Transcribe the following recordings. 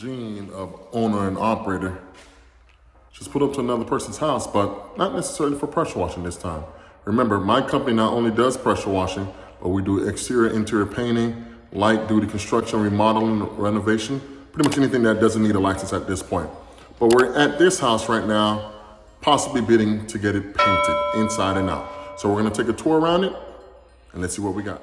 gene of owner and operator. Just put up to another person's house, but not necessarily for pressure washing this time. Remember, my company not only does pressure washing, but we do exterior, interior painting, light duty construction, remodeling, renovation, pretty much anything that doesn't need a license at this point. But we're at this house right now, possibly bidding to get it painted inside and out. So we're gonna take a tour around it and let's see what we got.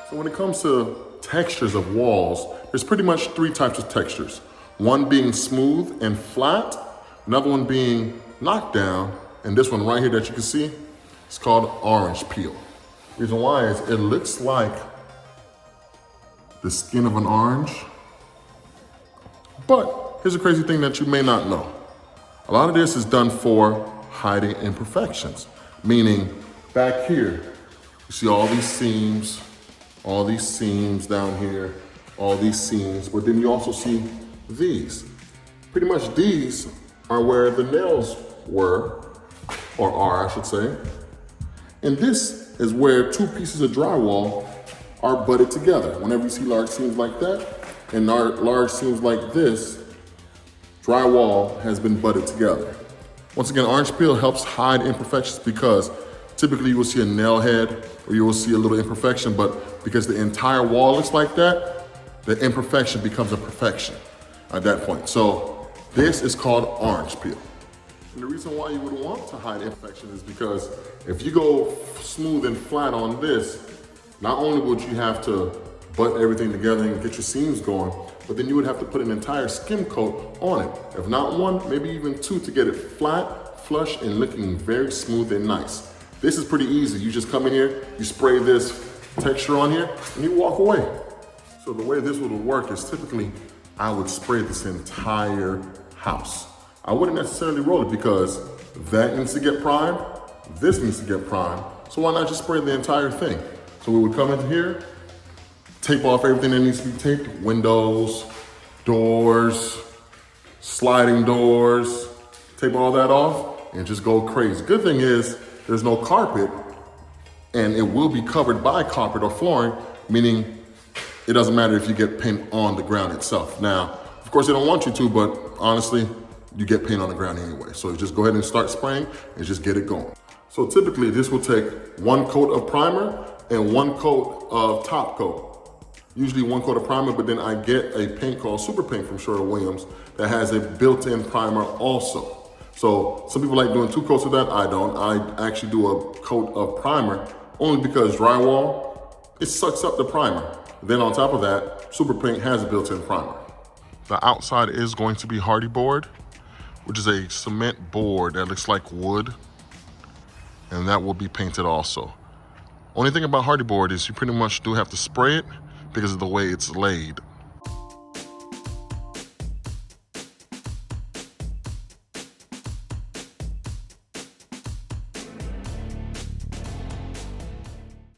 So when it comes to textures of walls, there's pretty much three types of textures. One being smooth and flat, another one being knocked down, and this one right here that you can see, it's called orange peel. Reason why is it looks like the skin of an orange, but here's a crazy thing that you may not know. A lot of this is done for hiding imperfections, meaning back here, you see all these seams down here, all these seams, but then you also see these. Pretty much these are where the nails were, or are, I should say. And this is where two pieces of drywall are butted together. Whenever you see large seams like that, and large seams like this, drywall has been butted together. Once again, orange peel helps hide imperfections because typically you will see a nail head or you will see a little imperfection, but because the entire wall looks like that, the imperfection becomes a perfection at that point. So this is called orange peel. And the reason why you would want to hide imperfections is because if you go smooth and flat on this, not only would you have to butt everything together and get your seams going, but then you would have to put an entire skim coat on it. If not one, maybe even two to get it flat, flush, and looking very smooth and nice. This is pretty easy. You just come in here, you spray this texture on here, and you walk away. So the way this would work is typically I would spray this entire house. I wouldn't necessarily roll it because that needs to get primed, this needs to get primed, so why not just spray the entire thing? So we would come in here, tape off everything that needs to be taped, windows, doors, sliding doors, tape all that off, and just go crazy. Good thing is, there's no carpet, and it will be covered by carpet or flooring, meaning it doesn't matter if you get paint on the ground itself. Now, of course, they don't want you to, but honestly, you get paint on the ground anyway. So just go ahead and start spraying and just get it going. So typically, this will take one coat of primer and one coat of top coat. Usually one coat of primer, but then I get a paint called Super Paint from Sherwin-Williams that has a built-in primer also. So some people like doing two coats of that. I don't. I actually do a coat of primer only because drywall, it sucks up the primer. Then on top of that, Super Paint has a built-in primer. The outside is going to be hardy board, which is a cement board that looks like wood, and that will be painted also. Only thing about hardy board is you pretty much do have to spray it because of the way it's laid.